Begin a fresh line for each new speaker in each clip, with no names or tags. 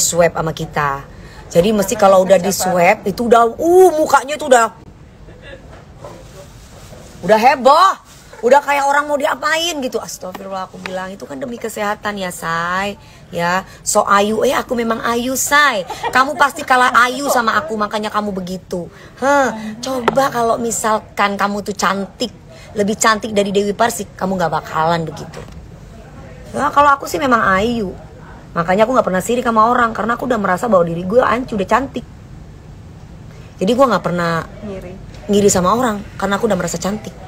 swab sama kita. Jadi mesti kalau udah di swab itu udah mukanya itu udah heboh. Udah kayak orang mau diapain gitu. Astagfirullah, aku bilang itu kan demi kesehatan ya, Say. Ya, so ayu. Aku memang ayu, Say. Kamu pasti kalah ayu sama aku, makanya kamu begitu. Coba kalau misalkan kamu tuh cantik, lebih cantik dari Dewi Persik, kamu gak bakalan begitu. Ya, kalau aku sih memang ayu. Makanya aku gak pernah sirik sama orang, karena aku udah merasa bahwa diri gue udah cantik. Jadi gue gak pernah ngiri sama orang, karena aku udah merasa cantik.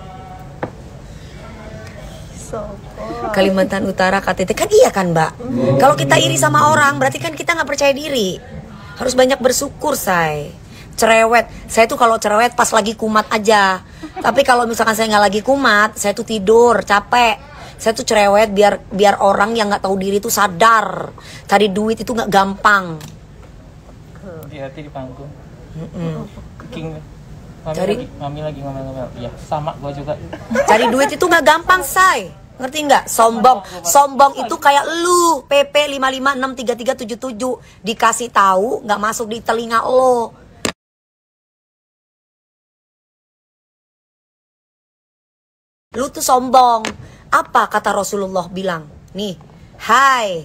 Kalimantan Utara KTT kan iya kan, Mbak? Kalau kita iri sama orang berarti kan kita nggak percaya diri. Harus banyak bersyukur, Say. Cerewet, saya tuh kalau cerewet pas lagi kumat aja. Tapi kalau misalkan saya nggak lagi kumat, saya tuh tidur capek. Saya tuh cerewet biar orang yang nggak tahu diri tuh sadar. Cari duit itu nggak gampang.
Hati-hati di panggung. King. Mami lagi ngomel. Ya sama gua juga. Cari
duit itu nggak gampang, Say. Ngerti nggak? Sombong itu kayak lu PP 5563377 dikasih tahu nggak masuk di telinga lo. Lu tuh sombong. Apa kata Rasulullah bilang? Nih, hai.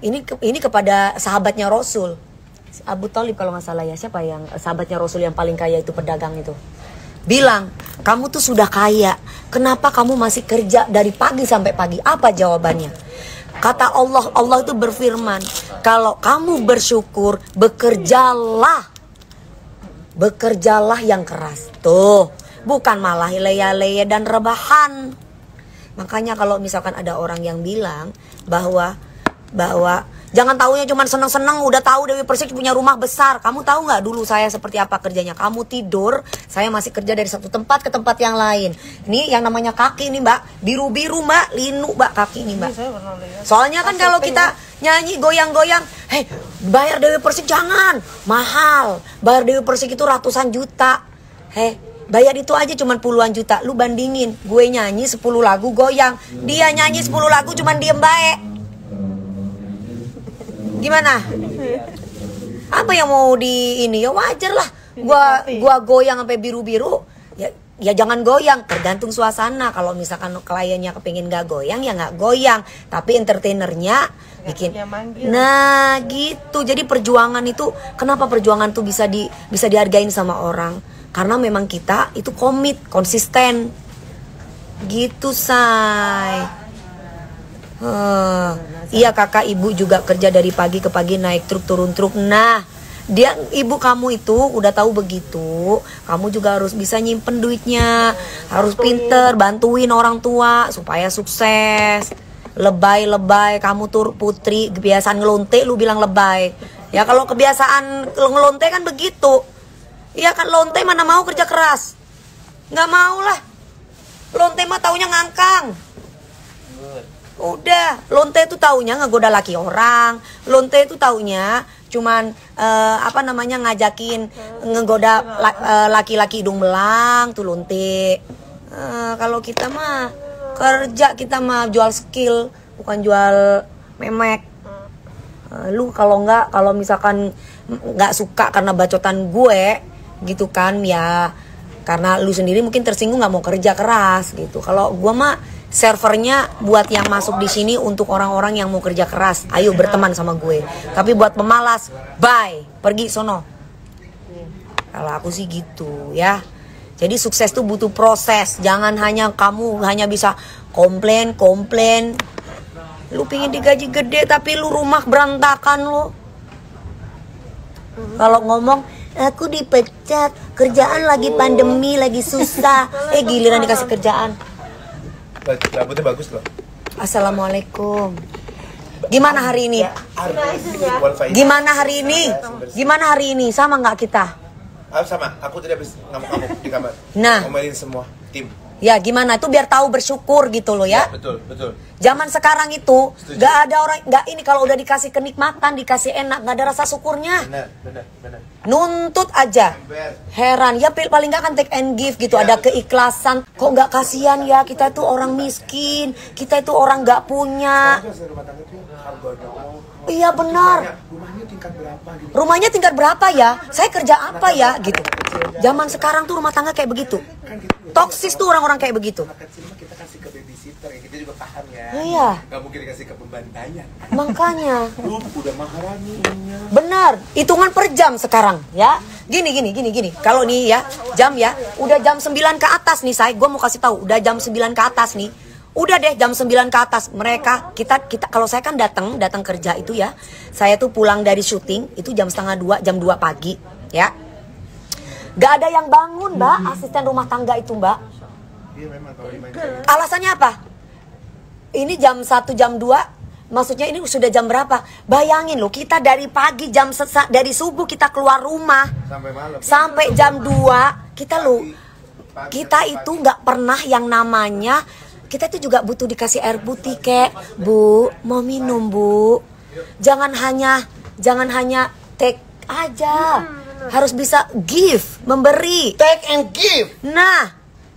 Ini kepada sahabatnya Rasul. Abu Thalib kalau nggak salah ya, siapa yang sahabatnya Rasul yang paling kaya itu, pedagang itu. Bilang, kamu tuh sudah kaya, kenapa kamu masih kerja dari pagi sampai pagi? Apa jawabannya? Kata Allah itu berfirman, kalau kamu bersyukur, bekerjalah yang keras. Tuh, bukan malah leye-leye dan rebahan. Makanya kalau misalkan ada orang yang bilang bahwa jangan taunya cuma seneng-seneng, udah tahu Dewi Persik punya rumah besar. Kamu tahu nggak dulu saya seperti apa kerjanya? Kamu tidur, saya masih kerja dari satu tempat ke tempat yang lain. Ini yang namanya kaki nih, Mbak. Biru-biru, Mbak. Linu, Mbak, kaki nih, Mbak. Soalnya kan kalau kita nyanyi goyang-goyang, bayar Dewi Persik jangan. Mahal. Bayar Dewi Persik itu ratusan juta. Bayar itu aja cuma puluhan juta. Lu bandingin, gue nyanyi 10 lagu goyang. Dia nyanyi 10 lagu cuma diem baik. Gimana? Apa yang mau di ini? Ya wajar lah. Gua goyang sampai biru-biru. Ya jangan goyang, tergantung suasana. Kalau misalkan kliennya kepengin gak goyang, ya gak goyang. Tapi entertainernya bikin. Nah gitu. Jadi perjuangan itu, kenapa perjuangan tuh bisa dihargain sama orang? Karena memang kita itu komit, konsisten. Gitu, Say. Iya kakak, ibu juga kerja dari pagi ke pagi, naik truk turun truk. Nah, ibu kamu itu udah tahu begitu. Kamu juga harus bisa nyimpen duitnya, harus pinter, bantuin orang tua supaya sukses. Lebay kamu tuh putri, kebiasaan ngelonte lu bilang lebay. Ya kalau kebiasaan ngelonte kan begitu. Iya kan, lonte mana mau kerja keras? Nggak mau lah. Lonte mah taunya ngangkang. Udah, lonte itu taunya ngegoda laki orang. Lonte itu taunya cuman ngajakin ngegoda laki-laki hidung belang tuh lonte. Kalau kita mah kerja, kita mah jual skill, bukan jual memek. Lu kalau misalkan nggak suka karena bacotan gue gitu kan, ya karena lu sendiri mungkin tersinggung, nggak mau kerja keras gitu. Kalau gue mah servernya buat yang masuk di sini untuk orang-orang yang mau kerja keras. Ayo berteman sama gue. Tapi buat pemalas, bye, pergi sono. Kalau aku sih gitu ya. Jadi sukses tuh butuh proses. Jangan kamu hanya bisa komplain. Lu pingin digaji gede tapi lu rumah berantakan lu. Kalau ngomong, aku dipecat, kerjaan lagi pandemi, lagi susah. Giliran dikasih kerjaan.
Rambutnya bagus loh.
Assalamualaikum. Gimana hari ini? Gimana hari ini? Sama nggak kita?
Sama. Aku tidak bisa ngamuk-ngamuk di kamar.
Nah,
ngomelin semua tim.
Ya gimana? Itu biar tahu bersyukur gitu loh ya.
Betul.
Zaman sekarang itu nggak ada orang, nggak ini kalau udah dikasih kenikmatan, dikasih enak, nggak ada rasa syukurnya.
Benar.
Nuntut aja. Heran ya, paling nggak kan take and give gitu, ada keikhlasan. Kok nggak kasihan ya, kita itu orang miskin, kita itu orang nggak punya. Iya benar.
tingkat berapa gitu.
Rumahnya tingkat berapa ya? Saya kerja apa ya? Gitu. Zaman sekarang tuh rumah tangga kayak begitu. Toksis tuh orang-orang kayak begitu.
Anak kecil mah kita kasih ke babysitter ya, kita juga paham ya.
Iya.
Gak mungkin dikasih ke pembantaian.
Makanya.
Udah maharaninya.
Benar, hitungan per jam sekarang ya. Gini. Kalau nih ya, jam ya, udah jam 9 ke atas nih saya, gua mau kasih tahu, udah jam 9 ke atas nih. Udah deh jam 9 ke atas. Mereka kita kalau saya kan datang kerja itu ya. Saya tuh pulang dari syuting itu jam setengah 2, jam 2 pagi, ya. Gak ada yang bangun, Mbak, asisten rumah tangga itu, Mbak.
Iya memang kalau dimain.
Alasannya apa? Ini jam 1, jam 2, maksudnya ini sudah jam berapa? Bayangin loh, kita dari pagi dari subuh kita keluar rumah
Sampai malam.
sampai jam 2, kita itu nggak pernah yang namanya, kita itu juga butuh dikasih air putih, kek, Bu, mau minum, Bu. Jangan hanya take aja. Harus bisa give, memberi.
Take and give.
Nah,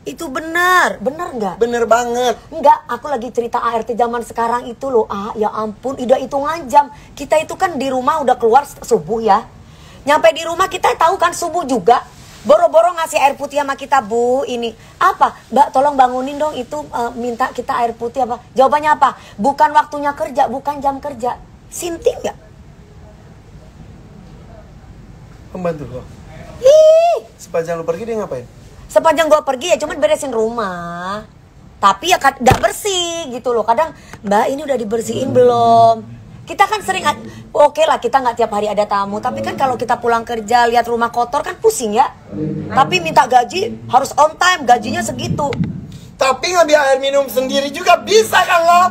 itu benar nggak?
Bener banget.
Enggak, aku lagi cerita ART zaman sekarang itu loh. Ya ampun, udah hitungan jam. Kita itu kan di rumah udah keluar subuh ya. Nyampe di rumah kita tahu kan subuh juga. Boro-boro ngasih air putih sama kita, Bu. Ini apa? Mbak, tolong bangunin dong itu, minta kita air putih apa? Jawabannya apa? Bukan waktunya kerja, bukan jam kerja. Sinting nggak?
Pembantu lo.
Ih,
Sepanjang lu pergi dia ngapain?
sepanjang gua pergi ya cuman beresin rumah. Tapi ya gak bersih gitu loh. Kadang, Mbak, ini udah dibersihin belum? Kita kan sering, oke lah kita nggak tiap hari ada tamu. Tapi kan kalau kita pulang kerja lihat rumah kotor kan pusing ya. Tapi minta gaji harus on time, gajinya segitu.
Tapi ngambil air minum sendiri juga bisa kan lo?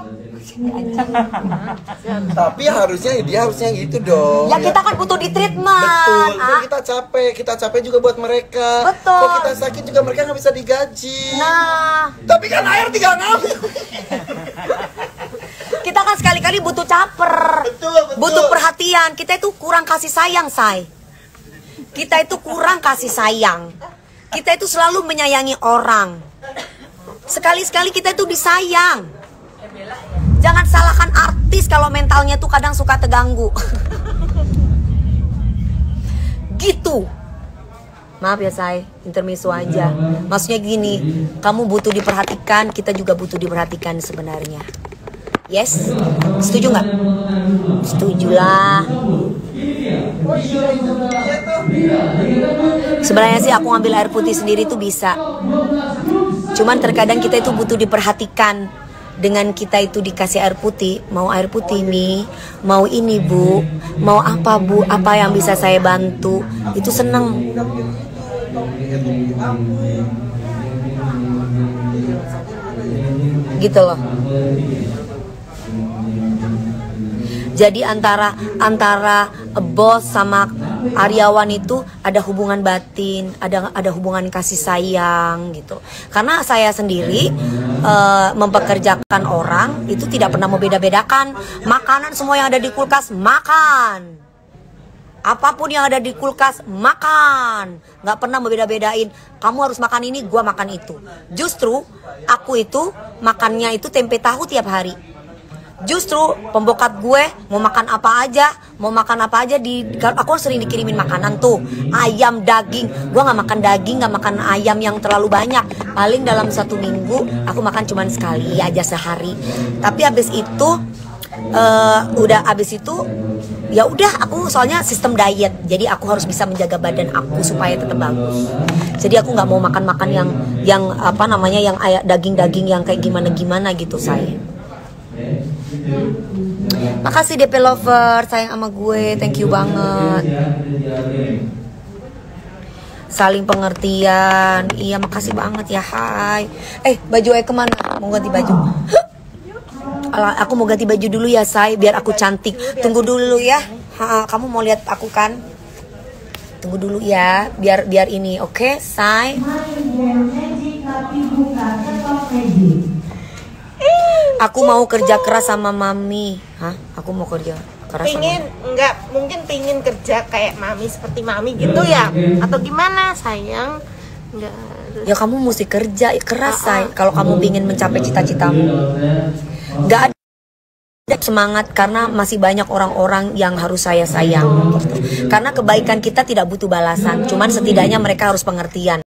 Tapi harusnya gitu dong.
Ya kita kan butuh di treatment.
Betul, kan kita capek juga buat mereka.
Betul.
Kok kita sakit juga mereka nggak bisa digaji.
Nah,
Tapi kan air tinggal ngambil.
kita kan sekali-kali butuh caper.
Betul.
Butuh perhatian. Kita itu kurang kasih sayang, Say. Kita itu kurang kasih sayang. Kita itu selalu menyayangi orang. Sekali-sekali kita itu disayang. Jangan salahkan artis kalau mentalnya tuh kadang suka terganggu. Gitu. Maaf ya, Say, intermezzo aja. Maksudnya gini, kamu butuh diperhatikan, kita juga butuh diperhatikan sebenarnya. Yes? Setuju nggak? Setujulah. Sebenarnya sih aku ngambil air putih sendiri tuh bisa. Cuman terkadang kita itu butuh diperhatikan. Dengan kita itu dikasih air putih, mau air putih nih, mau ini Bu, mau apa Bu, apa yang bisa saya bantu, itu seneng. Gitu loh. Jadi antara bos sama karyawan itu ada hubungan batin, ada hubungan kasih sayang gitu. Karena saya sendiri mempekerjakan orang itu tidak pernah membeda-bedakan. Makanan semua yang ada di kulkas makan. Apapun yang ada di kulkas makan. Nggak pernah membeda-bedain. Kamu harus makan ini, gua makan itu. Justru aku itu makannya itu tempe tahu tiap hari. Justru pembokat gue mau makan apa aja aku sering dikirimin makanan tuh, ayam, daging. Gue nggak makan daging, nggak makan ayam yang terlalu banyak. Paling dalam 1 minggu aku makan cuman sekali aja sehari. Tapi habis itu ya udah aku soalnya sistem diet, jadi aku harus bisa menjaga badan aku supaya tetap bagus. Jadi aku nggak mau makan yang apa namanya yang daging yang kayak gimana gitu, saya. Makasih DP Lover, sayang sama gue, thank you banget. Saling pengertian, iya makasih banget ya, hai. Baju kemana? Mau ganti baju? Aku mau ganti baju dulu ya, Say, biar aku cantik. Tunggu dulu ya. Kamu mau lihat aku kan? Tunggu dulu ya, biar ini, oke, Say. Aku mau kerja keras sama Mami. Aku mau kerja keras
pingin kerja kayak Mami, seperti Mami gitu ya? Atau gimana, sayang? Enggak.
Ya kamu mesti kerja keras, Say. Kalau kamu pingin mencapai cita-citamu. Nggak ada semangat karena masih banyak orang-orang yang harus saya sayang. Karena kebaikan kita tidak butuh balasan, cuman setidaknya mereka harus pengertian.